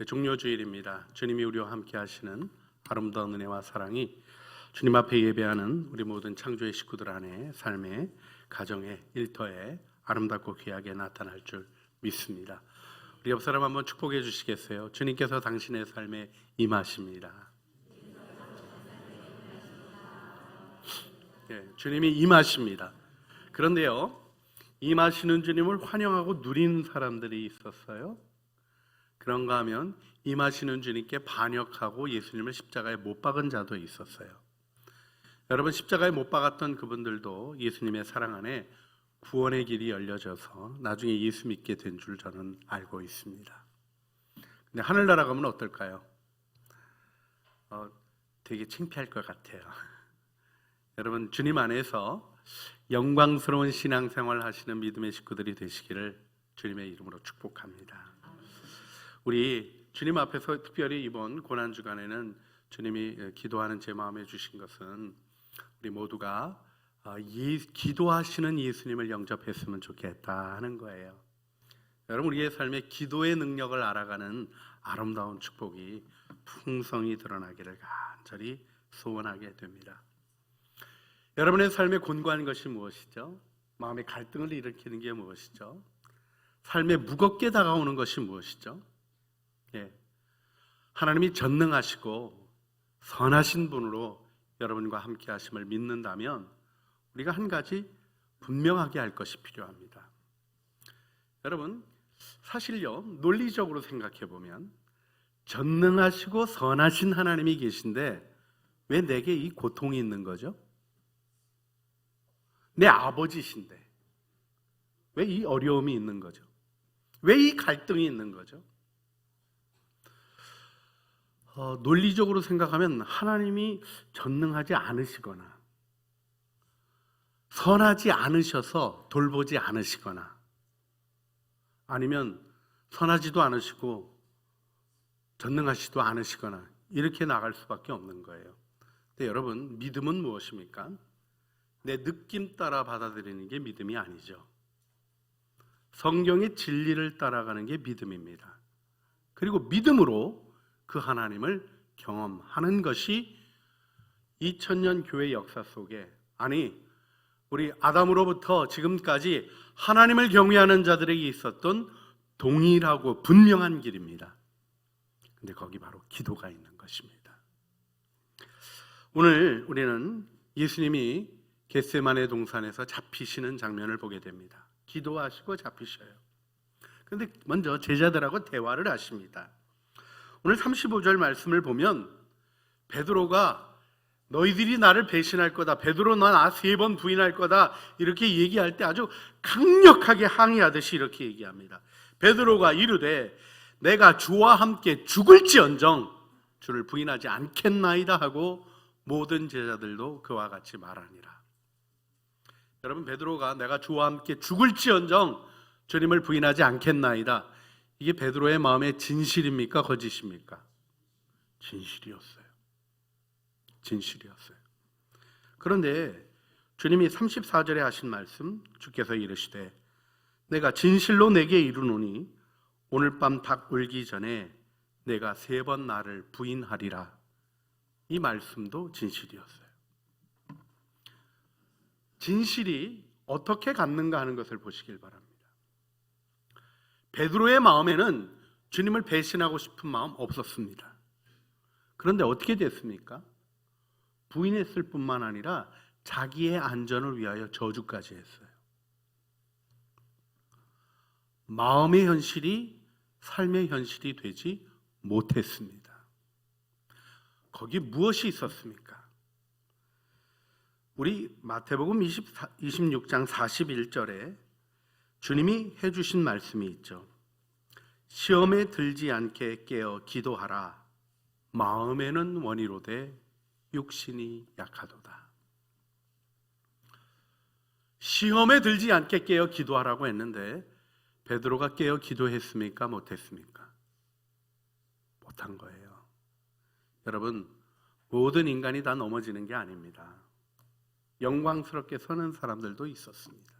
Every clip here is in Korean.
종료주일입니다. 주님이 우리와 함께 하시는 아름다운 은혜와 사랑이 주님 앞에 예배하는 우리 모든 창조의 식구들 안에 삶의 가정의 일터에 아름답고 귀하게 나타날 줄 믿습니다. 우리 옆 사람 한번 축복해 주시겠어요? 주님께서 당신의 삶에 임하십니다. 주님이 임하십니다. 그런데요, 임하시는 주님을 환영하고 누리는 사람들이 있었어요. 그런가 하면 임하시는 주님께 반역하고 예수님을 십자가에 못 박은 자도 있었어요. 여러분, 십자가에 못 박았던 그분들도 예수님의 사랑 안에 구원의 길이 열려져서 나중에 예수 믿게 된 줄 저는 알고 있습니다. 근데 하늘나라 가면 어떨까요? 되게 창피할 것 같아요. 여러분, 주님 안에서 영광스러운 신앙생활 하시는 믿음의 식구들이 되시기를 주님의 이름으로 축복합니다. 우리 주님 앞에서 특별히 이번 고난주간에는 주님이 기도하는 제 마음에 주신 것은 우리 모두가 기도하시는 예수님을 영접했으면 좋겠다 하는 거예요. 여러분, 우리의 삶에 기도의 능력을 알아가는 아름다운 축복이 풍성히 드러나기를 간절히 소원하게 됩니다. 여러분의 삶에 곤고한 것이 무엇이죠? 마음의 갈등을 일으키는 게 무엇이죠? 삶에 무겁게 다가오는 것이 무엇이죠? 하나님이 전능하시고 선하신 분으로 여러분과 함께 하심을 믿는다면 우리가 한 가지 분명하게 할 것이 필요합니다. 여러분, 사실요, 논리적으로 생각해 보면 전능하시고 선하신 하나님이 계신데 왜 내게 이 고통이 있는 거죠? 내 아버지신데 왜 이 어려움이 있는 거죠? 왜 이 갈등이 있는 거죠? 논리적으로 생각하면 하나님이 전능하지 않으시거나 선하지 않으셔서 돌보지 않으시거나 아니면 선하지도 않으시고 전능하시도 않으시거나 이렇게 나갈 수밖에 없는 거예요. 근데 여러분, 믿음은 무엇입니까? 내 느낌 따라 받아들이는 게 믿음이 아니죠. 성경의 진리를 따라가는 게 믿음입니다. 그리고 믿음으로 그 하나님을 경험하는 것이 2000년 교회 역사 속에, 아니 우리 아담으로부터 지금까지 하나님을 경외하는 자들에게 있었던 동일하고 분명한 길입니다. 근데 거기 바로 기도가 있는 것입니다. 오늘 우리는 예수님이 겟세마네 동산에서 잡히시는 장면을 보게 됩니다. 기도하시고 잡히셔요. 그런데 먼저 제자들하고 대화를 하십니다. 오늘 35절 말씀을 보면 베드로가 너희들이 나를 배신할 거다, 베드로 나 3번 부인할 거다 이렇게 얘기할 때 아주 강력하게 항의하듯이 이렇게 얘기합니다. 베드로가 이르되 내가 주와 함께 죽을지언정 주를 부인하지 않겠나이다 하고 모든 제자들도 그와 같이 말하니라. 여러분, 베드로가 내가 주와 함께 죽을지언정 주님을 부인하지 않겠나이다, 이게 베드로의 마음의 진실입니까? 거짓입니까? 진실이었어요. 진실이었어요. 그런데 주님이 34절에 하신 말씀, 주께서 이르시되 내가 진실로 내게 이르노니 오늘 밤 닭 울기 전에 내가 3번 나를 부인하리라, 이 말씀도 진실이었어요. 진실이 어떻게 갖는가 하는 것을 보시길 바랍니다. 베드로의 마음에는 주님을 배신하고 싶은 마음 없었습니다. 그런데 어떻게 됐습니까? 부인했을 뿐만 아니라 자기의 안전을 위하여 저주까지 했어요. 마음의 현실이 삶의 현실이 되지 못했습니다. 거기 무엇이 있었습니까? 우리 마태복음 26장 41절에 주님이 해주신 말씀이 있죠. 시험에 들지 않게 깨어 기도하라. 마음에는 원이로되 육신이 약하도다. 시험에 들지 않게 깨어 기도하라고 했는데 베드로가 깨어 기도했습니까? 못했습니까? 못한 거예요. 여러분, 모든 인간이 다 넘어지는 게 아닙니다. 영광스럽게 서는 사람들도 있었습니다.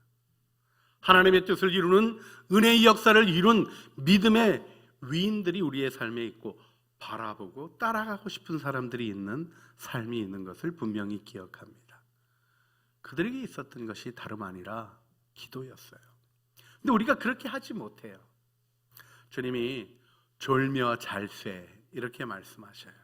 하나님의 뜻을 이루는 은혜의 역사를 이룬 믿음의 위인들이 우리의 삶에 있고 바라보고 따라가고 싶은 사람들이 있는 삶이 있는 것을 분명히 기억합니다. 그들에게 있었던 것이 다름 아니라 기도였어요. 근데 우리가 그렇게 하지 못해요. 주님이 졸며 잘쇠 이렇게 말씀하셔요.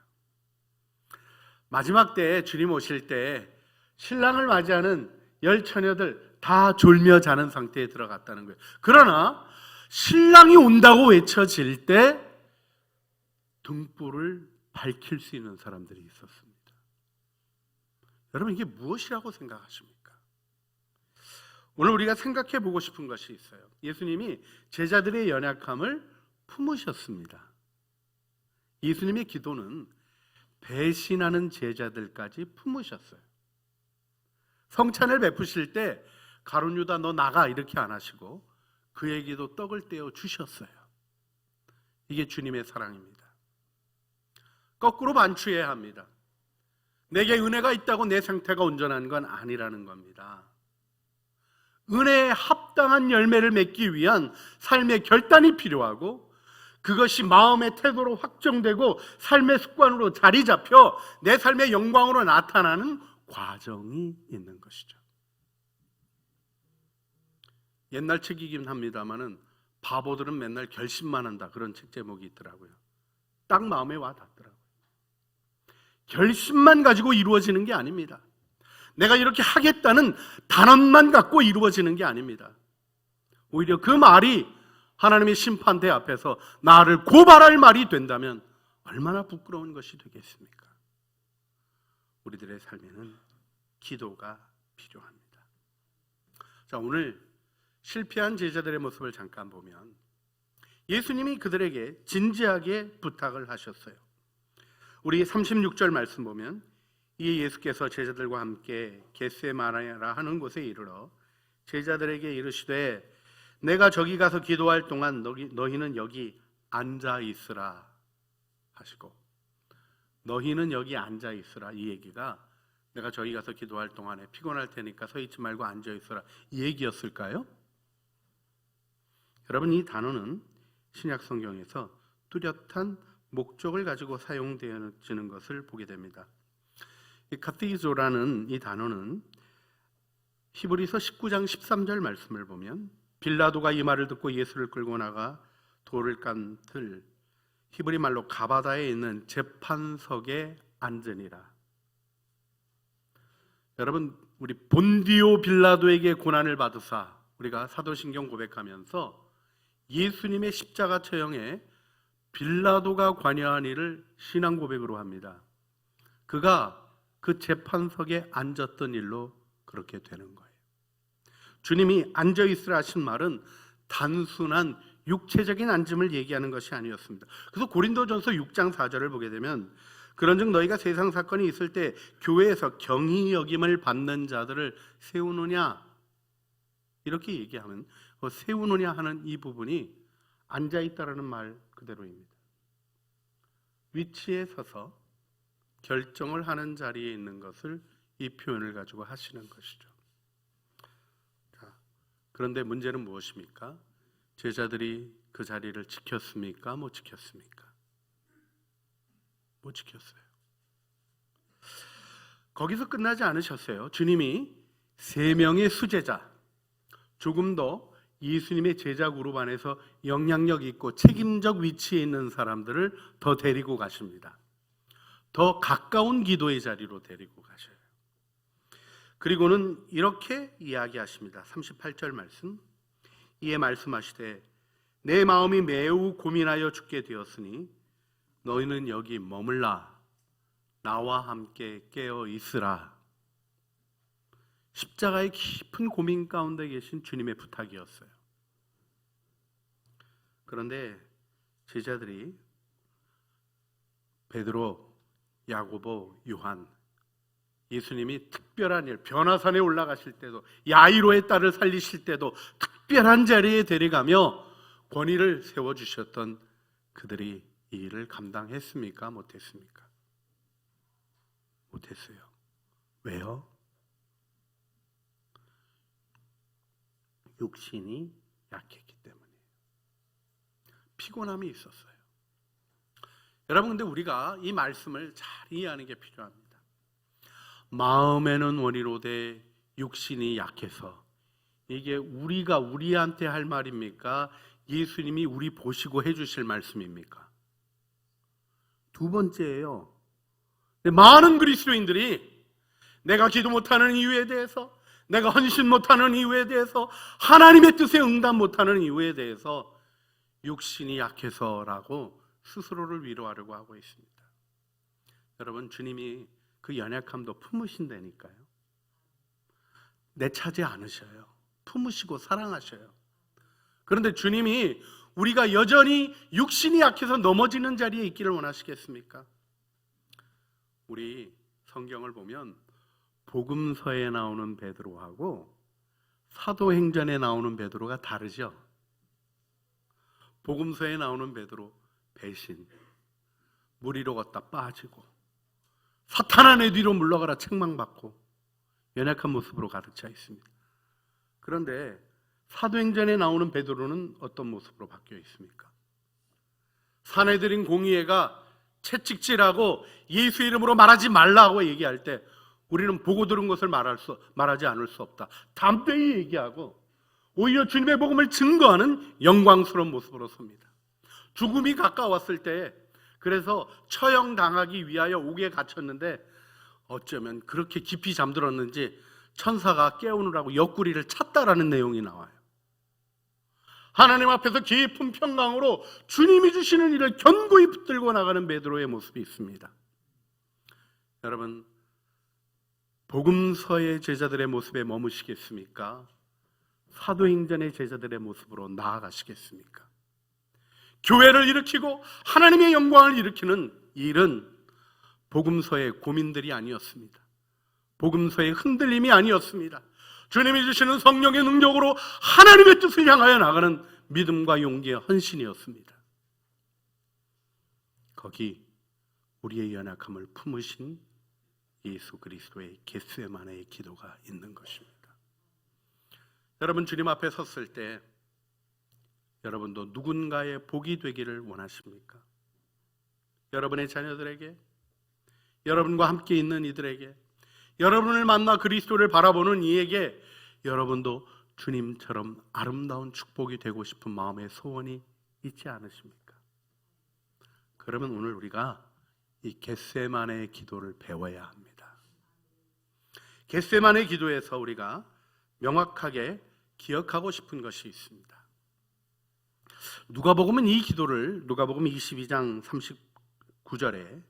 마지막 때에 주님 오실 때 신랑을 맞이하는 열 처녀들 다 졸며 자는 상태에 들어갔다는 거예요. 그러나 신랑이 온다고 외쳐질 때 등불을 밝힐 수 있는 사람들이 있었습니다. 여러분, 이게 무엇이라고 생각하십니까? 오늘 우리가 생각해 보고 싶은 것이 있어요. 예수님이 제자들의 연약함을 품으셨습니다. 예수님의 기도는 배신하는 제자들까지 품으셨어요. 성찬을 베푸실 때 가룟 유다 너 나가 이렇게 안 하시고 그에게도 떡을 떼어 주셨어요. 이게 주님의 사랑입니다. 거꾸로 반추해야 합니다. 내게 은혜가 있다고 내 상태가 온전한 건 아니라는 겁니다. 은혜에 합당한 열매를 맺기 위한 삶의 결단이 필요하고 그것이 마음의 태도로 확정되고 삶의 습관으로 자리 잡혀 내 삶의 영광으로 나타나는 과정이 있는 것이죠. 옛날 책이긴 합니다마는 바보들은 맨날 결심만 한다 그런 책 제목이 있더라고요. 딱 마음에 와 닿더라고요. 결심만 가지고 이루어지는 게 아닙니다. 내가 이렇게 하겠다는 단언만 갖고 이루어지는 게 아닙니다. 오히려 그 말이 하나님의 심판대 앞에서 나를 고발할 말이 된다면 얼마나 부끄러운 것이 되겠습니까? 우리들의 삶에는 기도가 필요합니다. 자, 오늘 실패한 제자들의 모습을 잠깐 보면 예수님이 그들에게 진지하게 부탁을 하셨어요. 우리 36절 말씀 보면 이에 예수께서 제자들과 함께 겟세마네라 하는 곳에 이르러 제자들에게 이르시되 내가 저기 가서 기도할 동안 너희는 여기 앉아 있으라 하시고, 너희는 여기 앉아 있으라, 이 얘기가 내가 저기 가서 기도할 동안에 피곤할 테니까 서 있지 말고 앉아 있으라 이 얘기였을까요? 여러분, 이 단어는 신약 성경에서 뚜렷한 목적을 가지고 사용되어지는 것을 보게 됩니다. 이 카티조라는 이 단어는 히브리서 19장 13절 말씀을 보면 빌라도가 이 말을 듣고 예수를 끌고 나가 돌을 깐 틀, 히브리 말로 가바다에 있는 재판석에 앉으니라. 여러분, 우리 본디오 빌라도에게 고난을 받으사 우리가 사도신경 고백하면서 예수님의 십자가 처형에 빌라도가 관여한 일을 신앙 고백으로 합니다. 그가 그 재판석에 앉았던 일로 그렇게 되는 거예요. 주님이 앉아있으라 하신 말은 단순한 육체적인 앉음을 얘기하는 것이 아니었습니다. 그래서 고린도전서 6장 4절을 보게 되면 그런즉 너희가 세상 사건이 있을 때 교회에서 경히 여김을 받는 자들을 세우느냐 이렇게 얘기하면 세우느냐 하는 이 부분이 앉아있다라는 말 그대로입니다. 위치에 서서 결정을 하는 자리에 있는 것을 이 표현을 가지고 하시는 것이죠. 자, 그런데 문제는 무엇입니까? 제자들이 그 자리를 지켰습니까? 못 지켰습니까? 못 지켰어요. 거기서 끝나지 않으셨어요. 주님이 3명의 수제자, 조금 더 예수님의 제자 그룹 안에서 영향력 있고 책임적 위치에 있는 사람들을 더 데리고 가십니다. 더 가까운 기도의 자리로 데리고 가셔요. 그리고는 이렇게 이야기하십니다. 38절 말씀. 이에 말씀하시되 내 마음이 매우 고민하여 죽게 되었으니 너희는 여기 머물라 나와 함께 깨어 있으라. 십자가의 깊은 고민 가운데 계신 주님의 부탁이었어요. 그런데 제자들이 베드로, 야고보, 요한, 예수님이 특별한 일, 변화산에 올라가실 때도 야이로의 딸을 살리실 때도 특별한 자리에 데려가며 권위를 세워주셨던 그들이 이 일을 감당했습니까? 못했습니까? 못했어요. 왜요? 육신이 약했기 때문이에요. 피곤함이 있었어요. 여러분, 근데 우리가 이 말씀을 잘 이해하는 게 필요합니다. 마음에는 원이로되 육신이 약해서, 이게 우리가 우리한테 할 말입니까? 예수님이 우리 보시고 해주실 말씀입니까? 두 번째예요. 많은 그리스도인들이 내가 기도 못하는 이유에 대해서, 내가 헌신 못하는 이유에 대해서, 하나님의 뜻에 응답 못하는 이유에 대해서 육신이 약해서라고 스스로를 위로하려고 하고 있습니다. 여러분, 주님이 그 연약함도 품으신다니까요. 내차지 않으셔요. 품으시고 사랑하셔요. 그런데 주님이 우리가 여전히 육신이 약해서 넘어지는 자리에 있기를 원하시겠습니까? 우리 성경을 보면 복음서에 나오는 베드로하고 사도행전에 나오는 베드로가 다르죠. 복음서에 나오는 베드로 배신, 물 위로 걷다 빠지고 사탄아 내 뒤로 물러가라 책망받고 연약한 모습으로 가득 차 있습니다. 그런데 사도행전에 나오는 베드로는 어떤 모습으로 바뀌어 있습니까? 사내들인 공의회가 채찍질하고 예수 이름으로 말하지 말라고 얘기할 때 우리는 보고 들은 것을 말하지 않을 수 없다. 담대히 얘기하고 오히려 주님의 복음을 증거하는 영광스러운 모습으로 섭니다. 죽음이 가까웠을 때 그래서 처형당하기 위하여 옥에 갇혔는데 어쩌면 그렇게 깊이 잠들었는지 천사가 깨우느라고 옆구리를 찼다라는 내용이 나와요. 하나님 앞에서 깊은 평강으로 주님이 주시는 일을 견고히 붙들고 나가는 베드로의 모습이 있습니다. 여러분, 복음서의 제자들의 모습에 머무시겠습니까? 사도행전의 제자들의 모습으로 나아가시겠습니까? 교회를 일으키고 하나님의 영광을 일으키는 일은 복음서의 고민들이 아니었습니다. 복음서의 흔들림이 아니었습니다. 주님이 주시는 성령의 능력으로 하나님의 뜻을 향하여 나가는 믿음과 용기의 헌신이었습니다. 거기 우리의 연약함을 품으신 예수 그리스도의 겟세마네의 기도가 있는 것입니다. 여러분, 주님 앞에 섰을 때 여러분도 누군가의 복이 되기를 원하십니까? 여러분의 자녀들에게, 여러분과 함께 있는 이들에게, 여러분을 만나 그리스도를 바라보는 이에게 여러분도 주님처럼 아름다운 축복이 되고 싶은 마음의 소원이 있지 않으십니까? 그러면 오늘 우리가 이 겟세마네의 기도를 배워야 합니다. 겟세마네 기도에서 우리가 명확하게 기억하고 싶은 것이 있습니다. 누가복음은 이 기도를 누가복음 22장 39절에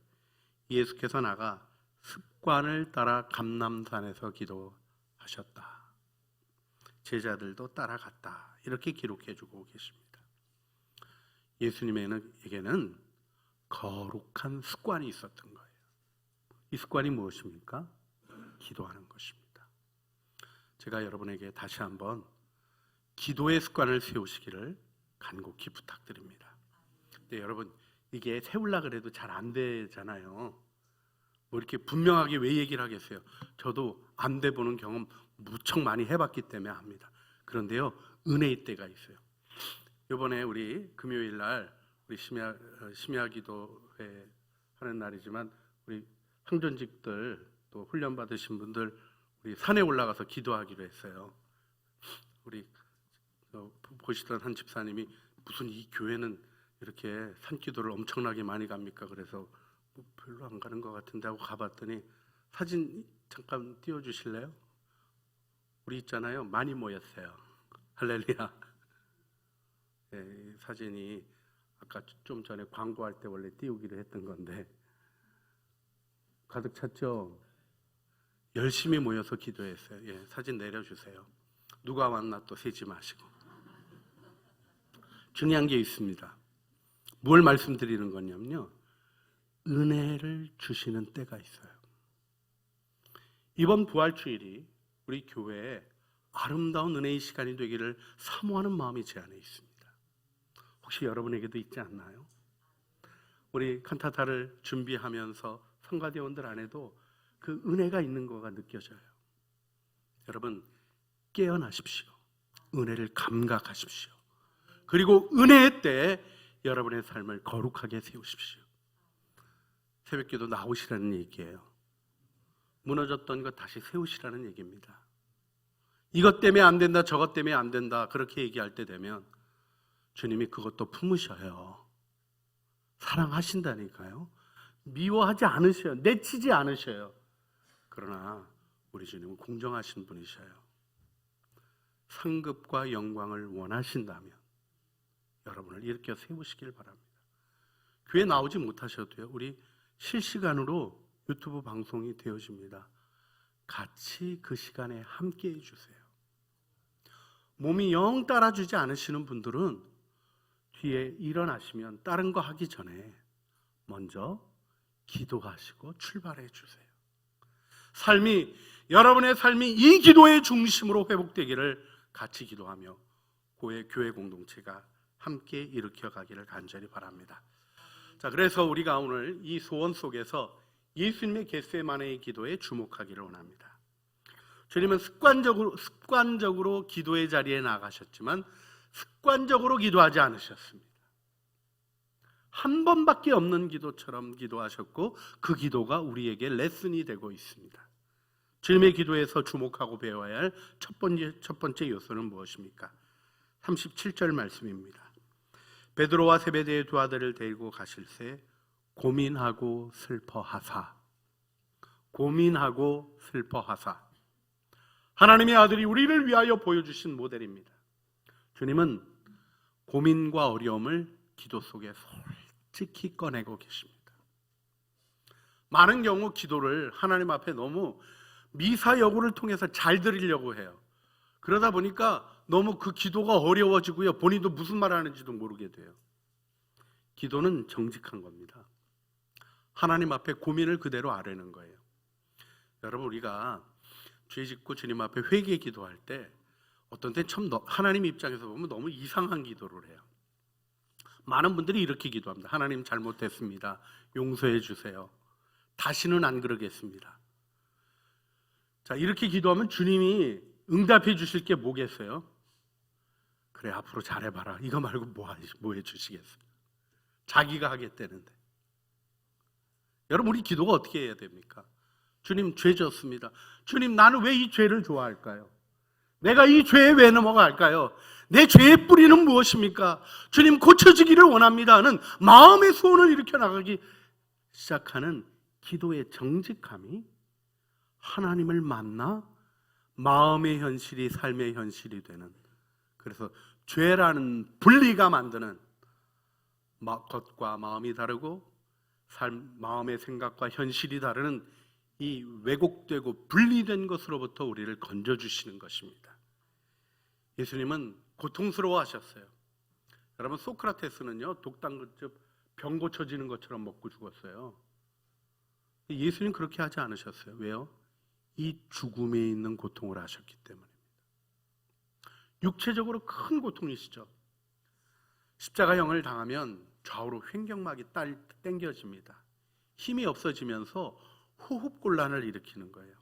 예수께서 나가 습관을 따라 감람산에서 기도하셨다. 제자들도 따라갔다. 이렇게 기록해주고 계십니다. 예수님에게는 거룩한 습관이 있었던 거예요. 이 습관이 무엇입니까? 기도하는 것입니다. 제가 여러분에게 다시 한번 기도의 습관을 세우시기를 간곡히 부탁드립니다. 근데 여러분, 이게 세우려고 그래도 잘 안 되잖아요. 뭐 이렇게 분명하게 왜 얘기를 하겠어요? 저도 안 돼 보는 경험 무척 많이 해봤기 때문에 합니다. 그런데요, 은혜의 때가 있어요. 이번에 우리 금요일 날 우리 심야 기도회 하는 날이지만 우리 항전직들 또 훈련 받으신 분들 우리 산에 올라가서 기도하기로 했어요. 우리 보시던 한 집사님이 무슨 이 교회는 이렇게 산기도를 엄청나게 많이 갑니까? 그래서 뭐 별로 안 가는 것 같은데 하고 가봤더니 사진 잠깐 띄워주실래요? 우리 있잖아요, 많이 모였어요. 할렐루야. 네, 사진이 아까 좀 전에 광고할 때 원래 띄우기로 했던 건데 가득 찼죠? 열심히 모여서 기도했어요. 예, 사진 내려주세요. 누가 왔나 또 세지 마시고. 중요한 게 있습니다. 뭘 말씀드리는 거냐면요, 은혜를 주시는 때가 있어요. 이번 부활주일이 우리 교회에 아름다운 은혜의 시간이 되기를 사모하는 마음이 제 안에 있습니다. 혹시 여러분에게도 있지 않나요? 우리 칸타타를 준비하면서 성가대원들 안에도 그 은혜가 있는 거가 느껴져요. 여러분, 깨어나십시오. 은혜를 감각하십시오. 그리고 은혜의 때에 여러분의 삶을 거룩하게 세우십시오. 새벽기도 나오시라는 얘기예요. 무너졌던 것 다시 세우시라는 얘기입니다. 이것 때문에 안 된다, 저것 때문에 안 된다, 그렇게 얘기할 때 되면 주님이 그것도 품으셔요. 사랑하신다니까요. 미워하지 않으셔요. 내치지 않으셔요. 그러나 우리 주님은 공정하신 분이셔요. 상급과 영광을 원하신다면 여러분을 일으켜 세우시길 바랍니다. 교회 나오지 못하셔도요, 우리 실시간으로 유튜브 방송이 되어집니다. 같이 그 시간에 함께 해주세요. 몸이 영 따라주지 않으시는 분들은 뒤에 일어나시면 다른 거 하기 전에 먼저 기도하시고 출발해 주세요. 여러분의 삶이 이 기도의 중심으로 회복되기를 같이 기도하며 교회 공동체가 함께 일으켜 가기를 간절히 바랍니다. 자, 그래서 우리가 오늘 이 소원 속에서 예수님의 겟세마네의 기도에 주목하기를 원합니다. 주님은 습관적으로 기도의 자리에 나가셨지만 습관적으로 기도하지 않으셨습니다. 한 번밖에 없는 기도처럼 기도하셨고 그 기도가 우리에게 레슨이 되고 있습니다. 주님의 기도에서 주목하고 배워야 할 첫 번째 요소는 무엇입니까? 37절 말씀입니다. 베드로와 세베대의 두 아들을 데리고 가실새 고민하고 슬퍼하사. 하나님의 아들이 우리를 위하여 보여주신 모델입니다. 주님은 고민과 어려움을 기도 속에 솔직히 꺼내고 계십니다. 많은 경우 기도를 하나님 앞에 너무 미사여구를 통해서 잘 드리려고 해요. 그러다 보니까 너무 그 기도가 어려워지고요, 본인도 무슨 말 하는지도 모르게 돼요. 기도는 정직한 겁니다. 하나님 앞에 고민을 그대로 아뢰는 거예요. 여러분, 우리가 죄 짓고 주님 앞에 회개 기도할 때 어떤 때 참 하나님 입장에서 보면 너무 이상한 기도를 해요. 많은 분들이 이렇게 기도합니다. 하나님, 잘못했습니다. 용서해 주세요. 다시는 안 그러겠습니다. 자, 이렇게 기도하면 주님이 응답해 주실 게 뭐겠어요? 그래, 앞으로 잘해봐라. 이거 말고 뭐 해주시겠어요? 자기가 하겠다는데. 여러분, 우리 기도가 어떻게 해야 됩니까? 주님, 죄 졌습니다. 주님, 나는 왜 이 죄를 좋아할까요? 내가 이 죄에 왜 넘어갈까요? 내 죄의 뿌리는 무엇입니까? 주님, 고쳐지기를 원합니다 하는 마음의 소원을 일으켜 나가기 시작하는 기도의 정직함이 하나님을 만나 마음의 현실이 삶의 현실이 되는, 그래서 죄라는 분리가 만드는, 겉과 마음이 다르고 마음의 생각과 현실이 다르는 이 왜곡되고 분리된 것으로부터 우리를 건져주시는 것입니다. 예수님은 고통스러워 하셨어요. 여러분, 소크라테스는요, 독단긋즙 병 고쳐지는 것처럼 먹고 죽었어요. 예수님 그렇게 하지 않으셨어요. 왜요? 이 죽음에 있는 고통을 하셨기 때문입니다. 육체적으로 큰 고통이시죠. 십자가형을 당하면 좌우로 횡격막이 당겨집니다. 힘이 없어지면서 호흡곤란을 일으키는 거예요.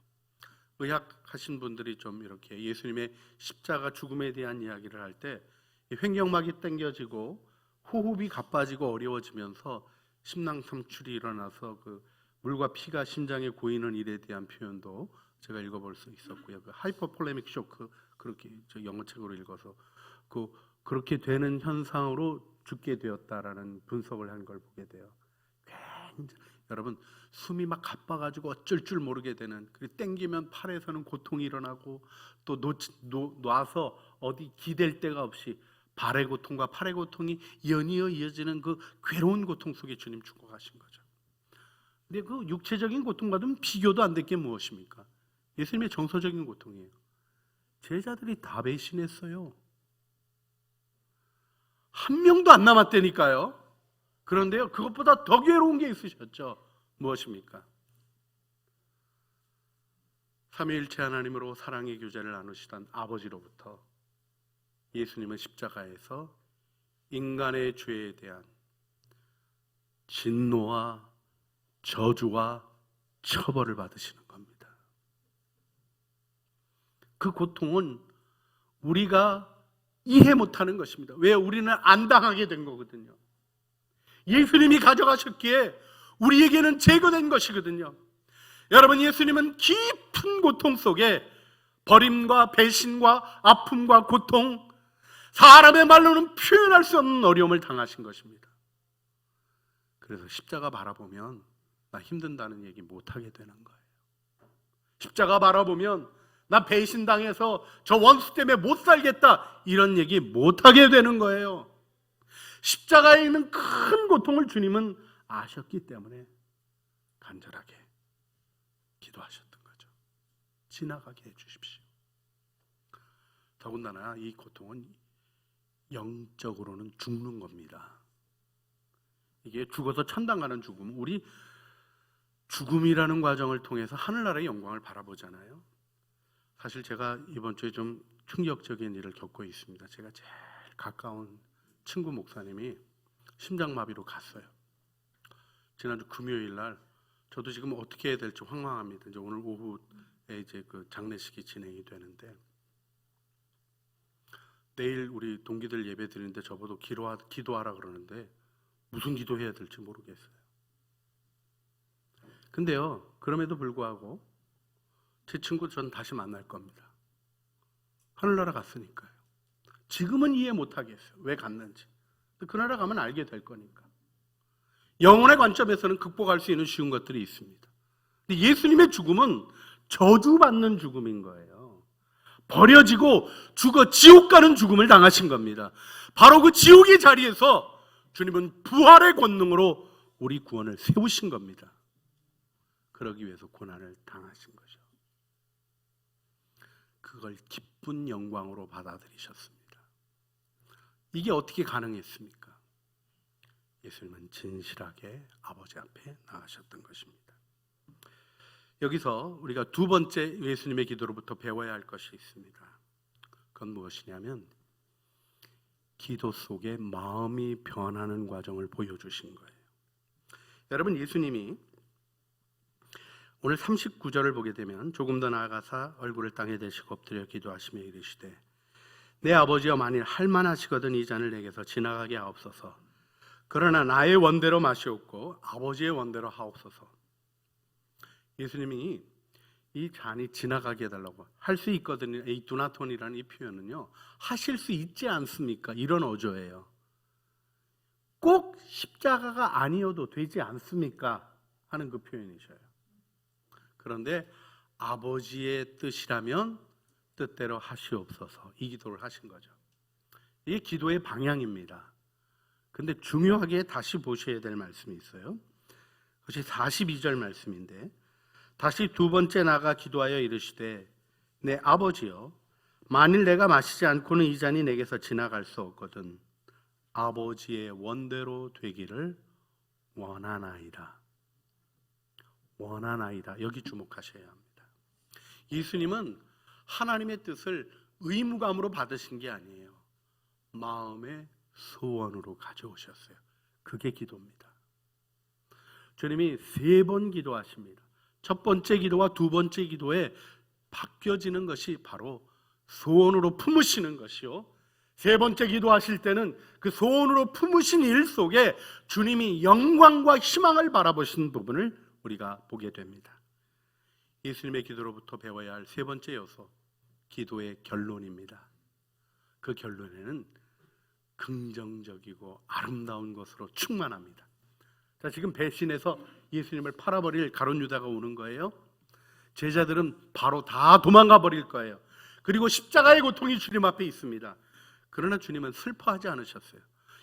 의학하신 분들이 좀 이렇게 예수님의 십자가 죽음에 대한 이야기를 할 때 횡격막이 당겨지고 호흡이 가빠지고 어려워지면서 심낭삼출이 일어나서 그 물과 피가 심장에 고이는 일에 대한 표현도 제가 읽어볼 수 있었고요. 그 하이퍼폴레믹 쇼크, 그렇게 저 영어책으로 읽어서 그렇게 되는 현상으로 죽게 되었다라는 분석을 한 걸 보게 돼요. 여러분, 숨이 막 가빠가지고 어쩔 줄 모르게 되는, 그리고 땡기면 팔에서는 고통이 일어나고 또 놔서 어디 기댈 데가 없이 발의 고통과 팔의 고통이 연이어 이어지는 그 괴로운 고통 속에 주님 죽어가신 거죠. 근데 그 육체적인 고통과는 비교도 안 될 게 무엇입니까? 예수님의 정서적인 고통이에요. 제자들이 다 배신했어요. 한 명도 안 남았다니까요. 그런데요, 그것보다 더 괴로운 게 있으셨죠. 무엇입니까? 삼위일체 하나님으로 사랑의 교제를 나누시던 아버지로부터 예수님은 십자가에서 인간의 죄에 대한 진노와 저주와 처벌을 받으시는 겁니다. 그 고통은 우리가 이해 못하는 것입니다. 왜? 우리는 안 당하게 된 거거든요. 예수님이 가져가셨기에 우리에게는 제거된 것이거든요. 여러분, 예수님은 깊은 고통 속에 버림과 배신과 아픔과 고통, 사람의 말로는 표현할 수 없는 어려움을 당하신 것입니다. 그래서 십자가 바라보면 나 힘든다는 얘기 못하게 되는 거예요. 십자가 바라보면 나 배신당해서 저 원수 때문에 못 살겠다 이런 얘기 못하게 되는 거예요. 십자가에 있는 큰 고통을 주님은 아셨기 때문에 간절하게 기도하셨던 거죠. 지나가게 해주십시오. 더군다나 이 고통은 영적으로는 죽는 겁니다. 이게 죽어서 천당 가는 죽음, 우리 죽음이라는 과정을 통해서 하늘나라의 영광을 바라보잖아요. 사실 제가 이번 주에 좀 충격적인 일을 겪고 있습니다. 제가 제일 가까운 친구 목사님이 심장마비로 갔어요. 지난주 금요일 날 저도 지금 어떻게 해야 될지 황망합니다. 이제 오늘 오후에 이제 그 장례식이 진행이 되는데, 내일 우리 동기들 예배 드리는데 저보고 기도하라 그러는데 무슨 기도해야 될지 모르겠어요. 근데요, 그럼에도 불구하고 제 친구 전 다시 만날 겁니다. 하늘나라 갔으니까요. 지금은 이해 못하겠어요. 왜 갔는지. 그 나라 가면 알게 될 거니까. 영혼의 관점에서는 극복할 수 있는 쉬운 것들이 있습니다. 근데 예수님의 죽음은 저주받는 죽음인 거예요. 버려지고 죽어 지옥 가는 죽음을 당하신 겁니다. 바로 그 지옥의 자리에서 주님은 부활의 권능으로 우리 구원을 세우신 겁니다. 그러기 위해서 고난을 당하신 거죠. 그걸 기쁜 영광으로 받아들이셨습니다. 이게 어떻게 가능했습니까? 예수님은 진실하게 아버지 앞에 나가셨던 것입니다. 여기서 우리가 두 번째 예수님의 기도로부터 배워야 할 것이 있습니다. 그건 무엇이냐면 기도 속에 마음이 변하는 과정을 보여주신 거예요. 여러분, 예수님이 오늘 39절을 보게 되면 조금 더 나아가사 얼굴을 땅에 대시고 엎드려 기도하시며 이르시되 내 아버지여 만일 할만하시거든 이 잔을 내게서 지나가게 하옵소서. 그러나 나의 원대로 마시옵고 아버지의 원대로 하옵소서. 예수님이 이 잔이 지나가게 해달라고 할 수 있거든요. 이 두나톤이라는 이 표현은요, 하실 수 있지 않습니까? 이런 어조예요. 꼭 십자가가 아니어도 되지 않습니까? 하는 그 표현이셔요. 그런데 아버지의 뜻이라면 뜻대로 하시옵소서, 이 기도를 하신 거죠. 이게 기도의 방향입니다. 근데 중요하게 다시 보셔야 될 말씀이 있어요. 그것이 42절 말씀인데, 다시 두 번째 나가 기도하여 이르시되 내 아버지여 만일 내가 마시지 않고는 이 잔이 내게서 지나갈 수 없거든 아버지의 원대로 되기를 원하나이다. 원하나이다. 여기 주목하셔야 합니다. 예수님은 하나님의 뜻을 의무감으로 받으신 게 아니에요. 마음의 소원으로 가져오셨어요. 그게 기도입니다. 주님이 3번 기도하십니다. 첫 번째 기도와 두 번째 기도에 바뀌어지는 것이 바로 소원으로 품으시는 것이요, 세 번째 기도하실 때는 그 소원으로 품으신 일 속에 주님이 영광과 희망을 바라보시는 부분을 우리가 보게 됩니다. 예수님의 기도로부터 배워야 할 세 번째 요소, 기도의 결론입니다. 그 결론에는 긍정적이고 아름다운 것으로 충만합니다. 자, 지금 배신해서 예수님을 팔아버릴 가룟 유다가 오는 거예요. 제자들은 바로 다 도망가 버릴 거예요. 그리고 십자가의 고통이 주님 앞에 있습니다. 그러나 주님은 슬퍼하지 않으셨어요.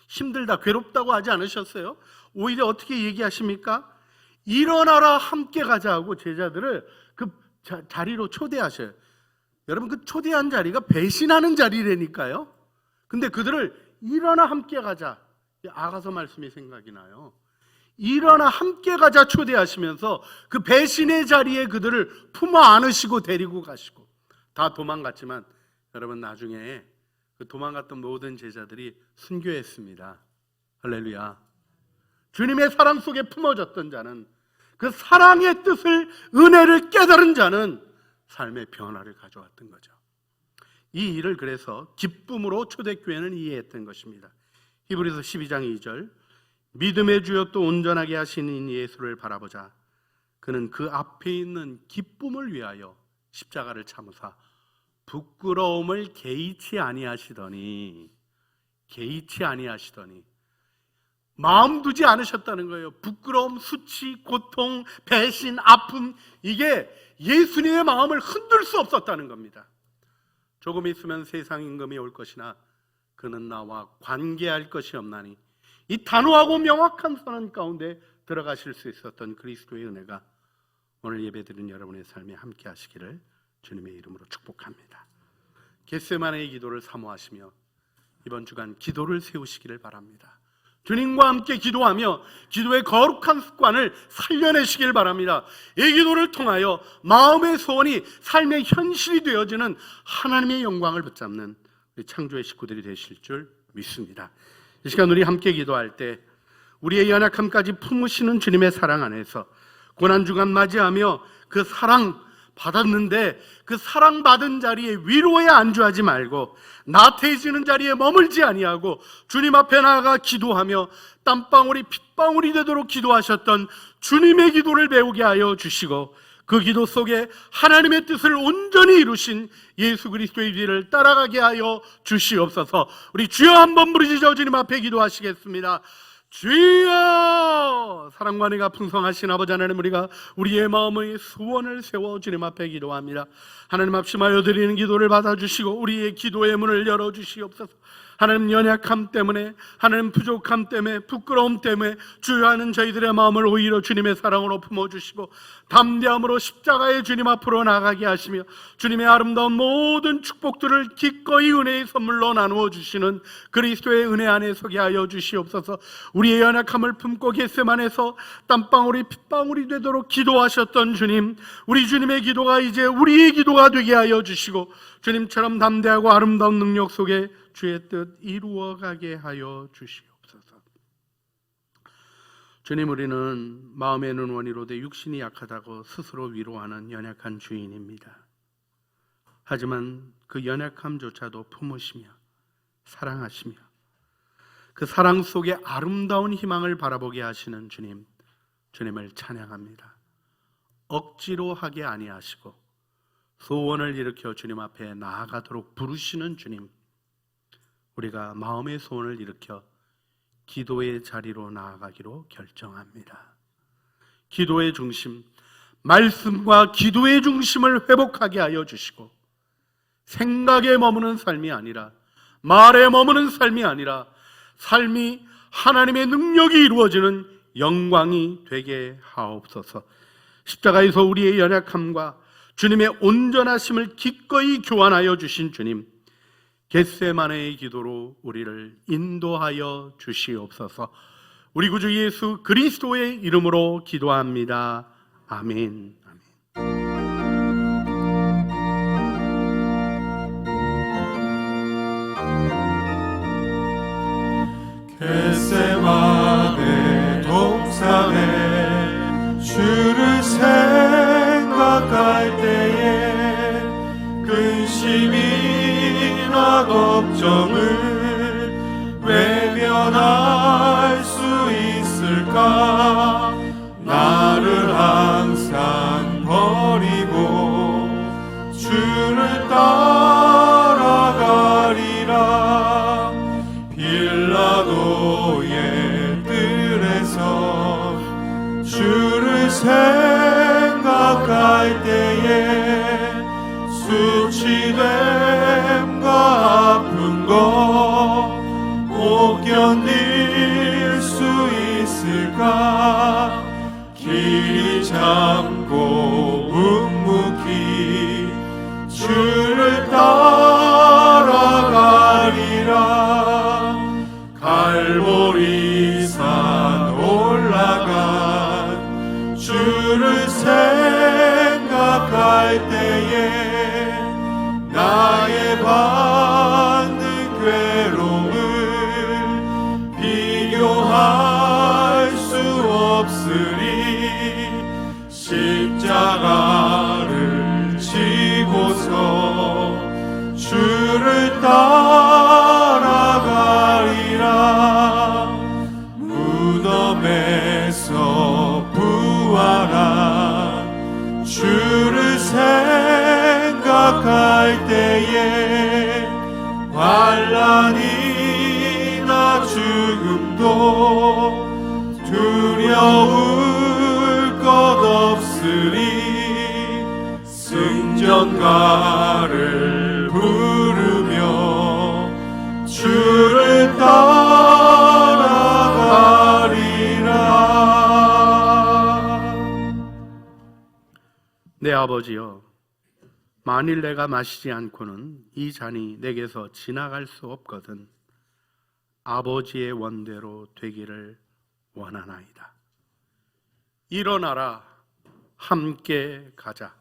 힘들다, 괴롭다고 하지 않으셨어요. 오히려 어떻게 얘기하십니까? 일어나라, 함께 가자 하고 제자들을 그 자리로 초대하셔요. 여러분, 그 초대한 자리가 배신하는 자리라니까요. 근데 그들을 일어나 함께 가자, 아가서 말씀이 생각이 나요. 일어나 함께 가자 초대하시면서 그 배신의 자리에 그들을 품어 안으시고 데리고 가시고, 다 도망갔지만 여러분, 나중에 그 도망갔던 모든 제자들이 순교했습니다. 할렐루야. 주님의 사랑 속에 품어졌던 자는, 그 사랑의 뜻을, 은혜를 깨달은 자는 삶의 변화를 가져왔던 거죠. 이 일을 그래서 기쁨으로 초대교회는 이해했던 것입니다. 히브리서 12장 2절 믿음의 주여 또 온전하게 하시는 예수를 바라보자 그는 그 앞에 있는 기쁨을 위하여 십자가를 참으사 부끄러움을 개의치 아니하시더니 마음 두지 않으셨다는 거예요. 부끄러움, 수치, 고통, 배신, 아픔, 이게 예수님의 마음을 흔들 수 없었다는 겁니다. 조금 있으면 세상 임금이 올 것이나 그는 나와 관계할 것이 없나니, 이 단호하고 명확한 선언 가운데 들어가실 수 있었던 그리스도의 은혜가 오늘 예배드린 여러분의 삶에 함께 하시기를 주님의 이름으로 축복합니다. 겟세마네의 기도를 사모하시며 이번 주간 기도를 세우시기를 바랍니다. 주님과 함께 기도하며 기도의 거룩한 습관을 살려내시길 바랍니다. 이 기도를 통하여 마음의 소원이 삶의 현실이 되어지는 하나님의 영광을 붙잡는 우리 창조의 식구들이 되실 줄 믿습니다. 이 시간 우리 함께 기도할 때 우리의 연약함까지 품으시는 주님의 사랑 안에서 고난주간 맞이하며 그 사랑 받았는데 그 사랑받은 자리에 위로에 안주하지 말고 나태해지는 자리에 머물지 아니하고 주님 앞에 나아가 기도하며 땀방울이 핏방울이 되도록 기도하셨던 주님의 기도를 배우게 하여 주시고, 그 기도 속에 하나님의 뜻을 온전히 이루신 예수 그리스도의 뒤를 따라가게 하여 주시옵소서. 우리 주여 한번 부르짖어 주님 앞에 기도하시겠습니다. 주여! 사랑과 은혜가 풍성하신 아버지 하나님, 우리가 우리의 마음의 소원을 세워 주님 앞에 기도합니다. 하나님 앞심하여 드리는 기도를 받아주시고 우리의 기도의 문을 열어주시옵소서. 하나님, 연약함 때문에, 하나님 부족함 때문에, 부끄러움 때문에 주여하는 저희들의 마음을 오히려 주님의 사랑으로 품어주시고 담대함으로 십자가의 주님 앞으로 나가게 하시며 주님의 아름다운 모든 축복들을 기꺼이 은혜의 선물로 나누어 주시는 그리스도의 은혜 안에 서게 하여 주시옵소서. 우리의 연약함을 품고 겟세마네에서 땀방울이 핏방울이 되도록 기도하셨던 주님, 우리 주님의 기도가 이제 우리의 기도가 되게 하여 주시고 주님처럼 담대하고 아름다운 능력 속에 주의 뜻 이루어가게 하여 주시옵소서. 주님, 우리는 마음의 눈원이로 돼 육신이 약하다고 스스로 위로하는 연약한 주인입니다. 하지만 그 연약함조차도 품으시며 사랑하시며 그 사랑 속에 아름다운 희망을 바라보게 하시는 주님, 주님을 찬양합니다. 억지로 하게 아니하시고 소원을 일으켜 주님 앞에 나아가도록 부르시는 주님, 우리가 마음의 소원을 일으켜 기도의 자리로 나아가기로 결정합니다. 기도의 중심, 말씀과 기도의 중심을 회복하게 하여 주시고 생각에 머무는 삶이 아니라, 말에 머무는 삶이 아니라 삶이 하나님의 능력이 이루어지는 영광이 되게 하옵소서. 십자가에서 우리의 연약함과 주님의 온전하심을 기꺼이 교환하여 주신 주님, 겟세마네의 기도로 우리를 인도하여 주시옵소서. 우리 구주 예수 그리스도의 이름으로 기도합니다. 아멘. 겟세마네 동산에 주를 생각할 때에 근심이나 걱정을 외면할 수 있을까? 나를 항상 버리고 주를 따라가리라. 빌라도의 뜰에서 주를 생각할 때에 수치됨과 아픈 것 못 견딜 수 있을까? 길이 잡고 묵묵히 주를 따라가리라. 갈보리산 올라간 주를 생각할 때에 나의 받는 괴로움을 비교할 수 없으리. 십자가를 지고서 주를 따라가리라. 무덤 구하라. 주를 생각할 때에 환난이나 죽음도 두려울 것 없으리. 승전가를 부르며 주를 따라가리라. 내 아버지여, 만일 내가 마시지 않고는 이 잔이 내게서 지나갈 수 없거든 아버지의 원대로 되기를 원하나이다. 일어나라, 함께 가자.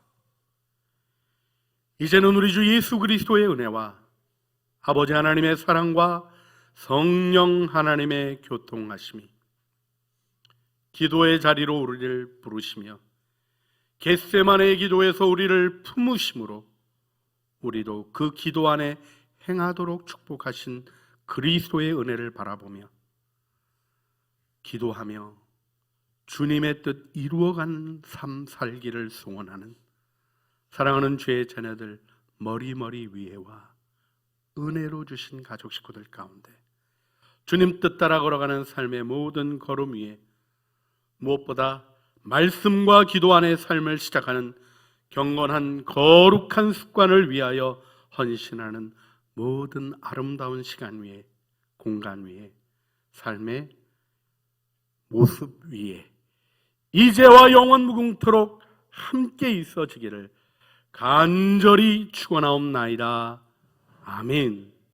이제는 우리 주 예수 그리스도의 은혜와 아버지 하나님의 사랑과 성령 하나님의 교통하심이 기도의 자리로 우리를 부르시며 겟세마네의 기도에서 우리를 품으심으로 우리도 그 기도 안에 행하도록 축복하신 그리스도의 은혜를 바라보며 기도하며 주님의 뜻 이루어가는 삶 살기를 소원하는 사랑하는 주의 자녀들 머리머리 위에와 은혜로 주신 가족 식구들 가운데 주님 뜻 따라 걸어가는 삶의 모든 걸음 위에 무엇보다 말씀과 기도 안의 삶을 시작하는 경건한 거룩한 습관을 위하여 헌신하는 모든 아름다운 시간 위에, 공간 위에, 삶의 모습 위에 이제와 영원 무궁토록 함께 있어지기를 간절히 축원하옵나이다. 아멘.